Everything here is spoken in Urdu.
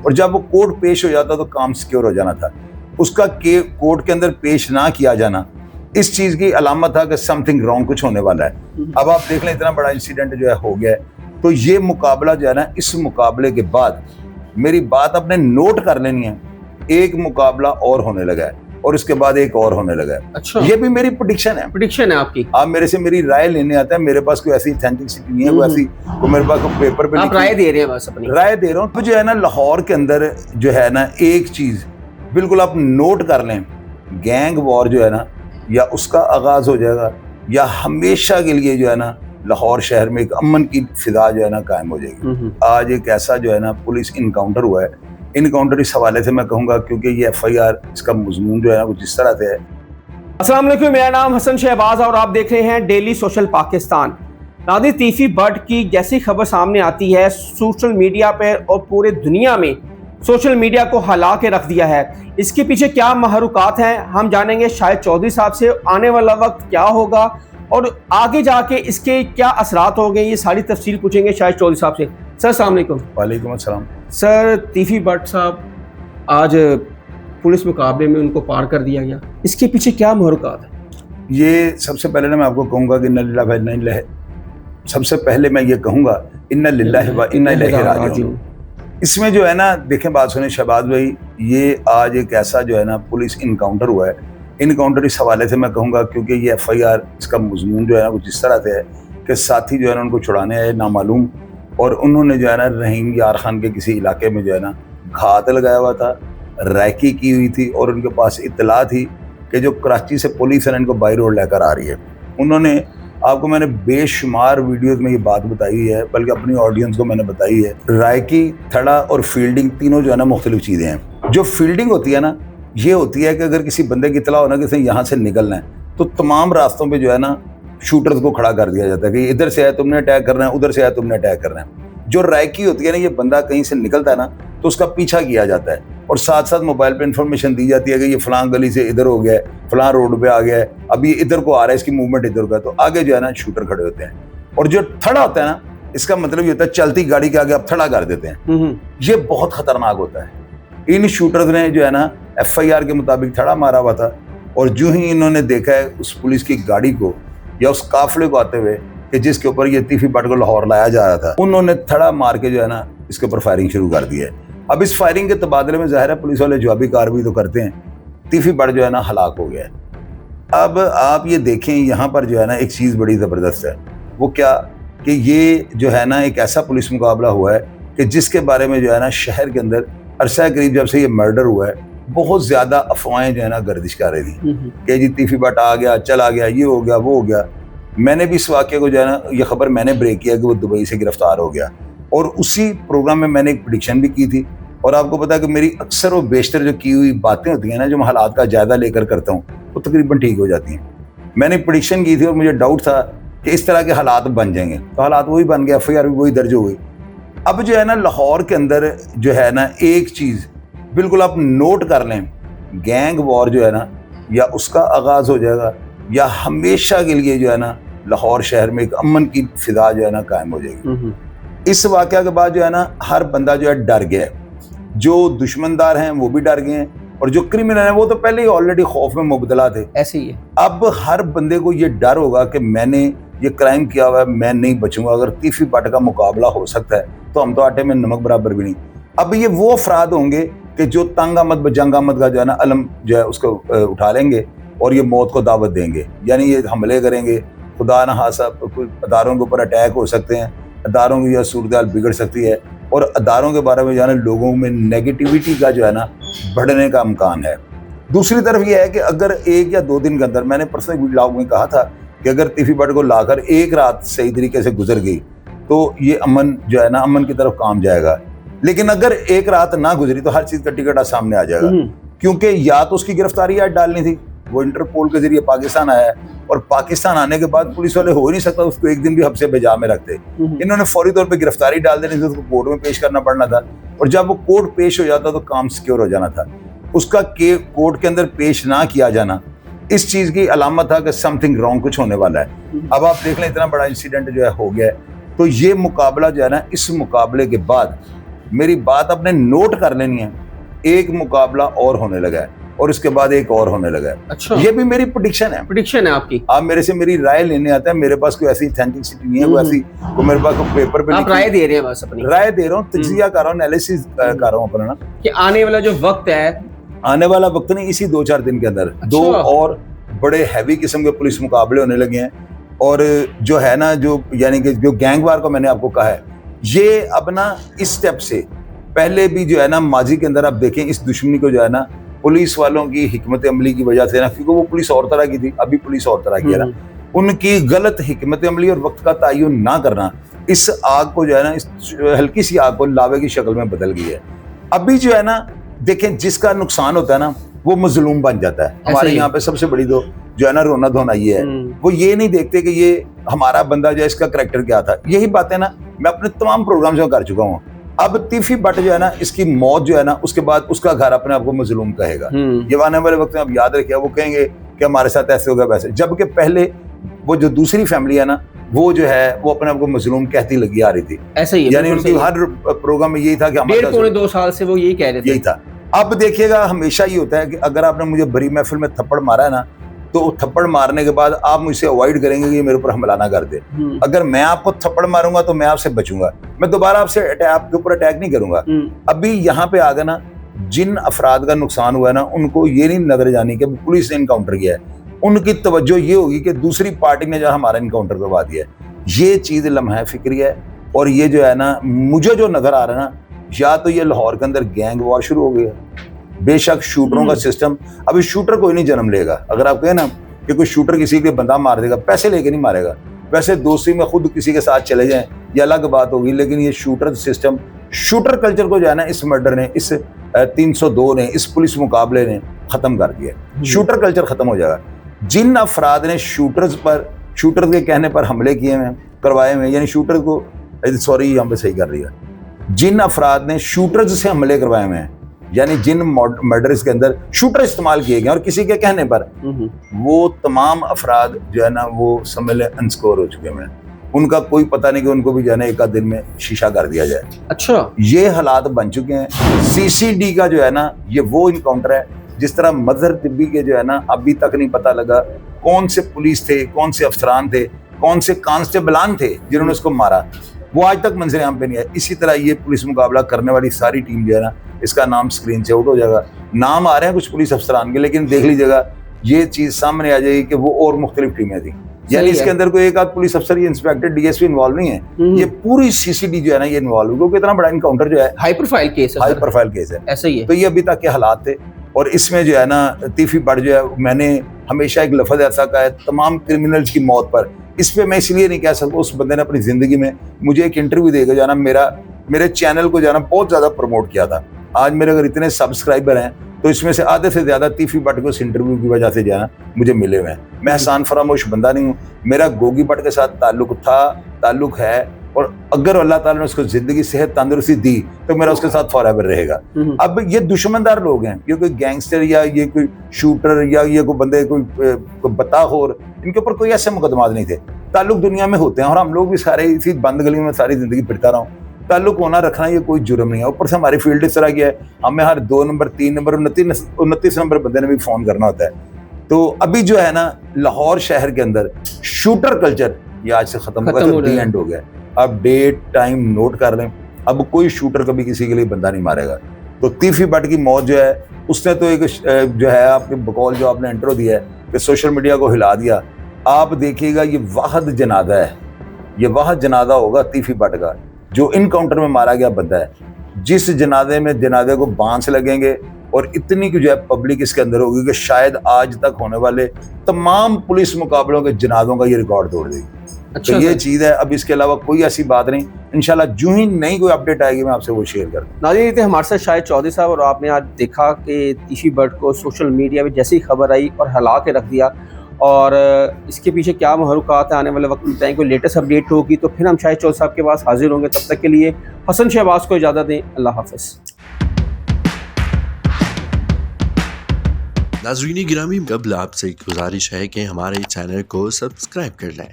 اور جب وہ کورٹ پیش ہو جاتا تو کام سیکیور ہو جانا تھا. اس کا کورٹ کے اندر پیش نہ کیا جانا اس چیز کی علامت تھا کہ سم تھنگ رانگ کچھ ہونے والا ہے. اب آپ دیکھ لیں اتنا بڑا انسیڈنٹ جو ہے ہو گیا ہے. تو یہ مقابلہ جو ہے نا, اس مقابلے کے بعد میری بات اپنے نوٹ کر لینی ہے, ایک مقابلہ اور ہونے لگا ہے اور اس کے بعد ایک اور ہونے لگا ہے. اچھا, یہ بھی میری پریڈکشن ہے آپ کی. آپ میرے سے میری رائے لینے آتا ہے, میرے پاس کوئی ایسی اتھینٹسٹی نہیں ہے, کوئی ایسی میرے پاس پیپر پہ آپ رائے دے رہے ہیں, بس اپنی رائے دے رہا ہوں. تو جو ہے نا لاہور کے اندر جو ہے نا ایک چیز بالکل آپ نوٹ کر لیں, گینگ وار جو ہے نا یا اس کا آغاز ہو جائے گا یا ہمیشہ کے لیے جو ہے نا لاہور شہر میں ایک امن کی فضا جو ہے نا قائم ہو جائے گی. آج ایک ایسا جو ہے نا پولیس انکاؤنٹر ہوا ہے, انکاؤنٹر اس حوالے سے میں کہوں گا کیونکہ یہ ایف آئی آر اس کا مضمون جو ہے نا کچھ اس طرح سے ہے. السلام علیکم, میرا نام حسن شہباز اور آپ دیکھ رہے ہیں ڈیلی سوشل پاکستان. ناظرین, تیفی بٹ کی جیسی خبر سامنے آتی ہے سوشل میڈیا پر اور پورے دنیا میں سوشل میڈیا کو ہلا کے رکھ دیا ہے. اس کے پیچھے کیا محرکات ہیں ہم جانیں گے شاہد چودھری صاحب سے. آنے والا وقت کیا ہوگا اور آگے جا کے اس کے کیا اثرات ہوں گے, یہ ساری تفصیل پوچھیں گے شاہد چودھری صاحب سے. سر السلام علیکم. وعلیکم السلام. سر, تیفی بٹ صاحب آج پولیس مقابلے میں ان کو پار کر دیا گیا, اس کے پیچھے کیا محرکات ہیں؟ یہ سب سے پہلے میں آپ کو کہوں گا کہ سب سے پہلے میں یہ کہوں گا انا للہ و انا الیہ راجعون. اس میں جو ہے نا دیکھیں بات سنیں شہباز بھائی, یہ آج ایک ایسا جو ہے نا پولیس انکاؤنٹر ہوا ہے. انکاؤنٹر اس حوالے سے میں کہوں گا کیونکہ یہ ایف آئی آر اس کا مضمون جو ہے نا کچھ اس طرح سے ہے کہ ساتھی جو ہے نا ان کو چھڑانے آئے نامعلوم, اور انہوں نے جو ہے نا رحیم یار خان کے کسی علاقے میں جو ہے نا گھات لگایا ہوا تھا, ریکی کی ہوئی تھی, اور ان کے پاس اطلاع تھی کہ جو کراچی سے پولیس ہے ان کو بائی روڈ لے کر آ رہی ہے. انہوں نے آپ کو میں نے بے شمار ویڈیوز میں یہ بات بتائی ہے, بلکہ اپنی آڈینس کو میں نے بتائی ہے. رائکی, تھڑا اور فیلڈنگ تینوں جو ہے نا مختلف چیزیں ہیں. جو فیلڈنگ ہوتی ہے نا یہ ہوتی ہے کہ اگر کسی بندے کی اطلاع ہونا کہ اسے یہاں سے نکلنا ہے تو تمام راستوں پہ جو ہے نا شوٹرز کو کھڑا کر دیا جاتا ہے کہ ادھر سے آیا تم نے اٹیک کرنا ہے, ادھر سے آیا تم نے اٹیک کرنا ہے. جو رائکی ہوتی ہے نا, یہ بندہ کہیں سے نکلتا ہے نا تو اس کا پیچھا کیا جاتا ہے اور ساتھ ساتھ موبائل پہ انفارمیشن دی جاتی ہے کہ یہ فلاں گلی سے ادھر ہو گیا ہے, فلاں روڈ پہ آ گیا ہے, اب یہ ادھر کو آ رہا ہے, اس کی موومنٹ ادھر کا, تو آگے جو ہے نا شوٹر کھڑے ہوتے ہیں. اور جو تھڑا ہوتا ہے نا اس کا مطلب یہ ہوتا ہے چلتی گاڑی کے آگے آپ تھڑا کر دیتے ہیں. یہ بہت خطرناک ہوتا ہے. ان شوٹرز نے جو ہے نا ایف آئی آر کے مطابق تھڑا مارا ہوا تھا, اور جو ہی انہوں نے دیکھا ہے اس پولیس کی گاڑی کو یا اس قافلے کو آتے ہوئے کہ جس کے اوپر یہ تیفی بٹ کو لاہور لایا جا رہا تھا, انہوں نے تھڑا مار کے جو ہے نا اس کے اوپر فائرنگ شروع کر دی ہے. اب اس فائرنگ کے تبادلے میں ظاہر ہے پولیس والے جوابی کارروائی تو کرتے ہیں. تیفی بٹ جو ہے نا ہلاک ہو گیا ہے. اب آپ یہ دیکھیں یہاں پر جو ہے نا ایک چیز بڑی زبردست ہے, وہ کیا کہ یہ جو ہے نا ایک ایسا پولیس مقابلہ ہوا ہے کہ جس کے بارے میں جو ہے نا شہر کے اندر عرصہ قریب جب سے یہ مرڈر ہوا ہے بہت زیادہ افواہیں جو ہے نا گردش کر رہی تھیں کہ جی تیفی بٹ آ گیا, چلا گیا, یہ ہو گیا, وہ ہو گیا. میں نے بھی اس واقعے کو جو ہے نا یہ خبر میں نے بریک کیا کہ وہ دبئی سے گرفتار ہو گیا, اور اسی پروگرام میں نے ایک پریڈکشن بھی کی تھی. اور آپ کو پتا ہے کہ میری اکثر و بیشتر جو کی ہوئی باتیں ہوتی ہیں نا جو میں حالات کا جائزہ لے کر کرتا ہوں وہ تقریباً ٹھیک ہو جاتی ہیں. میں نے پریڈکشن کی تھی اور مجھے ڈاؤٹ تھا کہ اس طرح کے حالات بن جائیں گے, تو حالات وہی بن گئے, ایف آئی آر بھی وہی درج ہو گئی. اب جو ہے نا لاہور کے اندر جو ہے نا ایک چیز بالکل آپ نوٹ کر لیں, گینگ وار جو ہے نا یا اس کا آغاز ہو جائے گا یا ہمیشہ کے لیے جو ہے نا لاہور شہر میں ایک امن کی فضا جو ہے نا قائم ہو جائے گی. اس واقعہ کے بعد جو ہے نا ہر بندہ جو ہے ڈر گیا ہے. جو دشمندار ہیں وہ بھی ڈر گئے ہیں, اور جو کرمنل ہیں وہ تو پہلے ہی آلریڈی خوف میں مبتلا تھے. ایسے ہی ہے. اب ہر بندے کو یہ ڈر ہوگا کہ میں نے یہ کرائم کیا ہوا ہے, میں نہیں بچوں گا. اگر تیفی بٹ کا مقابلہ ہو سکتا ہے تو ہم تو آٹے میں نمک برابر بھی نہیں. اب یہ وہ افراد ہوں گے کہ جو تنگ آمد بجنگ آمد کا جو ہے نا علم جو ہے اس کو اٹھا لیں گے اور یہ موت کو دعوت دیں گے, یعنی یہ حملے کریں گے. خدا نہ خاصا اداروں کے اوپر اٹیک ہو سکتے ہیں, اداروں کی یہ صورتحال بگڑ سکتی ہے, اور اداروں کے بارے میں جو ہے نا لوگوں میں نیگیٹیوٹی کا جو ہے نا بڑھنے کا امکان ہے. دوسری طرف یہ ہے کہ اگر ایک یا دو دن کے اندر, میں نے پرسنل ولاگ میں کہا تھا کہ اگر تیفی بٹ کو لا کر ایک رات صحیح طریقے سے گزر گئی تو یہ امن جو ہے نا امن کی طرف کام جائے گا. لیکن اگر ایک رات نہ گزری تو ہر چیز کا ٹکٹ سامنے آ جائے گا, کیونکہ یا تو اس کی گرفتاری آج ڈالنی تھی, وہ انٹرپول کے ذریعے پاکستان آیا ہے, اور پاکستان آنے کے بعد پولیس والے ہو ہی نہیں سکتا اس کو ایک دن بھی حبس بجا میں رکھتے. انہوں نے فوری طور پہ گرفتاری ڈال دینی تھی, اس کو کورٹ میں پیش کرنا پڑنا تھا, اور جب وہ کورٹ پیش ہو جاتا تو کام سیکیور ہو جانا تھا. اس کا کورٹ کے اندر پیش نہ کیا جانا اس چیز کی علامت تھا کہ سم تھنگ رانگ کچھ ہونے والا ہے. اب آپ دیکھ لیں اتنا بڑا انسیڈنٹ جو ہے ہو گیا ہے, تو یہ مقابلہ جو ہے نا اس مقابلے کے بعد میری بات آپ نے نوٹ کر لینی ہے. ایک مقابلہ اور ہونے لگا ہے اور اس کے بعد ایک اور ہونے لگا ہے. اچھا, یہ بھی میری پریڈکشن ہے آپ کی. آپ میرے سے میری رائے لینے آتے ہیں, میرے پاس کوئی ایسی اتھینٹسٹی نہیں ہے, کوئی ایسی میرے پاس پیپر پہ آپ رائے دے رہے ہیں, بس اپنی رائے دے رہا ہوں, تجزیہ کر رہا ہوں, انالیسس کر رہا ہوں اپنا کہ آنے والا جو وقت ہے, آنے والا وقت نہیں, اسی 2-4 دن کے اندر 2 اور بڑے ہیوی قسم کے پولیس مقابلے ہونے لگے ہیں. اور جو ہے نا, جو یعنی کہ جو گینگ وار کو میں نے آپ کو کہا ہے, یہ اب نا اس سٹیپ سے پہلے بھی جو ہے نا ماضی کے اندر آپ دیکھیں اس دشمنی کو جو ہے نا پولیس والوں کی حکمت عملی کی وجہ سے نا, کیونکہ وہ پولیس اور طرح کی تھی, ابھی پولیس اور طرح کی ہے نا, ان کی غلط حکمت عملی اور وقت کا تعین نہ کرنا اس آگ کو جو ہے نا, اس ہلکی سی آگ کو لاوے کی شکل میں بدل گئی ہے. ابھی جو ہے نا دیکھیں جس کا نقصان ہوتا ہے نا وہ مظلوم بن جاتا ہے. ہمارے یہاں پہ سب سے بڑی جو ہے نا رونا دھونا یہ ہے, وہ یہ نہیں دیکھتے کہ یہ ہمارا بندہ جو ہے اس کا کریکٹر کیا تھا. یہی باتیں نا میں اپنے تمام پروگرامز میں کر چکا ہوں. اب تیفی بٹ جو ہے نا, اس کی موت جو ہے نا, اس کے بعد اس کا گھر اپنے آپ کو مظلوم کہے گا. یہ آنے والے وقت میں آپ یاد رکھیے, وہ کہیں گے کہ ہمارے ساتھ ایسے ہوگا ویسے, جبکہ پہلے وہ جو دوسری فیملی ہے نا وہ جو ہے وہ اپنے آپ کو مظلوم کہتی لگی آ رہی تھی. ایسا ہی یعنی ان کی ہر پروگرام میں یہی تھا کہ 1.5-2 سال سے وہ یہی کہہ رہے تھے, یہی تھا. اب دیکھیے گا ہمیشہ یہ ہوتا ہے کہ اگر آپ نے مجھے بری محفل میں تھپڑ مارا ہے نا, تو تھپڑ مارنے کے بعد آپ مجھ سے اوائڈ کریں گے کہ یہ میرے اوپر حملہ نہ کر دے. اگر میں آپ کو تھپڑ ماروں گا تو میں آپ سے بچوں گا, میں دوبارہ آپ سے آپ کے اوپر اٹیک نہیں کروں گا. ابھی یہاں پہ آگے نا جن افراد کا نقصان ہوا ہے نا, ان کو یہ نہیں نظر جانی کہ پولیس نے انکاؤنٹر کیا ہے, ان کی توجہ یہ ہوگی کہ دوسری پارٹی نے جو ہمارا انکاؤنٹر کروا دیا ہے. یہ چیز لمحہ فکری ہے. اور یہ جو ہے نا مجھے جو نظر آ رہا ہے نا, یا تو یہ لاہور کے اندر گینگ وار شروع ہو گیا, بے شک شوٹروں کا سسٹم. ابھی شوٹر کوئی نہیں جنم لے گا. اگر آپ کہیں نا کہ کوئی شوٹر کسی کے بندہ مار دے گا, پیسے لے کے نہیں مارے گا. ویسے دوستی میں خود کسی کے ساتھ چلے جائیں یہ الگ بات ہوگی, لیکن یہ شوٹر سسٹم, شوٹر کلچر کو جو ہے نا اس مرڈر نے, اس 302 نے, اس پولیس مقابلے نے ختم کر دیا. شوٹر کلچر ختم ہو جائے گا. جن افراد نے شوٹر کے کہنے پر حملے کیے ہیں, کروائے ہوئے, یعنی شوٹر کو سوری یہاں پہ صحیح کر رہی ہے, جن افراد نے شوٹرز سے حملے کروائے ہوئے ہیں, یعنی جن مرڈرز کے اندر شوٹر استعمال کیے گئے اور کسی کے کہنے پر, وہ تمام افراد جو ہے نا وہ سمجھ لیں انسکور ہو چکے ہیں. ان کا کوئی پتہ نہیں کہ ان کو بھی جو ہے نا ایک آدھ دن میں شیشہ کر دیا جائے. اچھا, یہ حالات بن چکے ہیں. CCD کا جو ہے نا یہ وہ انکاؤنٹر ہے جس طرح مظہر طبی کے جو ہے نا ابھی تک نہیں پتہ لگا کون سے پولیس تھے, کون سے افسران تھے, کون سے کانسٹیبلان تھے جنہوں نے اس کو مارا, وہ آج تک منظر عام پہ نہیں ہے. اسی طرح یہ پولیس مقابلہ کرنے والی ساری ٹیم جو ہے نا, اس کا نام اسکرین سے آؤٹ ہو جائے گا. نام آ رہے ہیں کچھ پولیس افسران کے, لیکن دیکھ لیجیے گا یہ چیز سامنے آ جائے گی کہ وہ اور مختلف ٹیمیں تھیں. یعنی اس کے اندر کوئی ایک آدھ پولیس افسر یا انسپیکٹر DSP انوالو نہیں ہے, یہ پوری CCD جو ہے نا یہ انوالو ہے, کیونکہ اتنا بڑا انکاؤنٹر جو ہے ہائی پروفائل کیس ہے. ایسا ہی ہے. تو یہ ابھی تک کے حالات تھے. اور اس میں جو ہے نا تیفی بٹ جو ہے, میں نے ہمیشہ ایک لفظ ایسا کہا ہے تمام کرمنلز کی موت پر, اس پہ میں اس لیے نہیں کہہ سکتا, اس بندے نے اپنی زندگی میں مجھے ایک انٹرویو دے کے جو ہے نا میرے چینل کو جو ہے نا بہت زیادہ پروموٹ کیا تھا. آج میرے اگر اتنے سبسکرائبر ہیں تو اس میں سے آدھے سے زیادہ تیفی بٹ کو اس انٹرویو کی وجہ سے جو ہے نا مجھے ملے ہوئے ہیں. میں احسان فراموش بندہ نہیں ہوں. میرا گوگی بٹ کے ساتھ تعلق ہے, اور اگر اللہ تعالیٰ نے اس کو زندگی صحت تندرستی دی تو میرا اس کے ساتھ فار ایور رہے گا. اب یہ دشمندار لوگ ہیں, یہ کوئی گینگسٹر یا یہ کوئی شوٹر یا یہ کوئی بندے کوئی بتاخور, ان کے اوپر کوئی ایسے مقدمات نہیں تھے. تعلق دنیا میں ہوتے ہیں, اور ہم لوگ بھی سارے اسی بند گلی میں ساری زندگی پھرتا رہا ہوں. تعلق ہونا رکھنا یہ کوئی جرم نہیں ہے. اوپر سے ہماری فیلڈ اس طرح کی ہے, ہمیں ہر 2 نمبر 3 نمبر 29 نمبر بندے نے بھی فون کرنا ہوتا ہے. تو ابھی جو ہے نا لاہور شہر کے اندر شوٹر کلچر یہ آج سے ختم ہو گیا, اینڈ ہو گیا. اب ڈیٹ ٹائم نوٹ کر لیں, اب کوئی شوٹر کبھی کسی کے لیے بندہ نہیں مارے گا. تو تیفی بٹ کی موت جو ہے اس نے تو ایک جو ہے آپ کے بقول جو آپ نے انٹرو دیا ہے کہ سوشل میڈیا کو ہلا دیا. آپ دیکھیے گا یہ واحد جنازہ ہے, یہ واحد جنازہ ہوگا تیفی بٹ کا جو انکاؤنٹر میں مارا گیا بندہ ہے. جس جنازے کو بانس لگیں گے اور اتنی جو ہے پبلک اس کے اندر ہوگی کہ شاید آج تک ہونے والے تمام پولیس مقابلوں کے جنازوں کا یہ ریکارڈ توڑ دے گی. تو یہ چیز ہے. اب اس کے علاوہ کوئی ایسی بات نہیں. انشاءاللہ جو ہی نئی کوئی اپڈیٹ آئے گی میں آپ سے وہ شیئر کروں. ناظرین, یہ تھے ہمارے ساتھ شاہد چودھری صاحب, اور آپ نے آج دیکھا کہ تیفی بٹ کو سوشل میڈیا پہ جیسی خبر آئی اور ہلا کے رکھ دیا, اور اس کے پیچھے کیا محرکات ہیں آنے والے وقت میں بتائیں. کوئی لیٹسٹ اپڈیٹ ہوگی تو پھر ہم شاہد چودھری صاحب کے پاس حاضر ہوں گے. تب تک کے لیے حسن شہباز کو اجازت دیں. اللہ حافظ. ناظرین گرامی, قبل آپ سے ایک گزارش ہے کہ ہمارے چینل کو سبسکرائب کر لیں.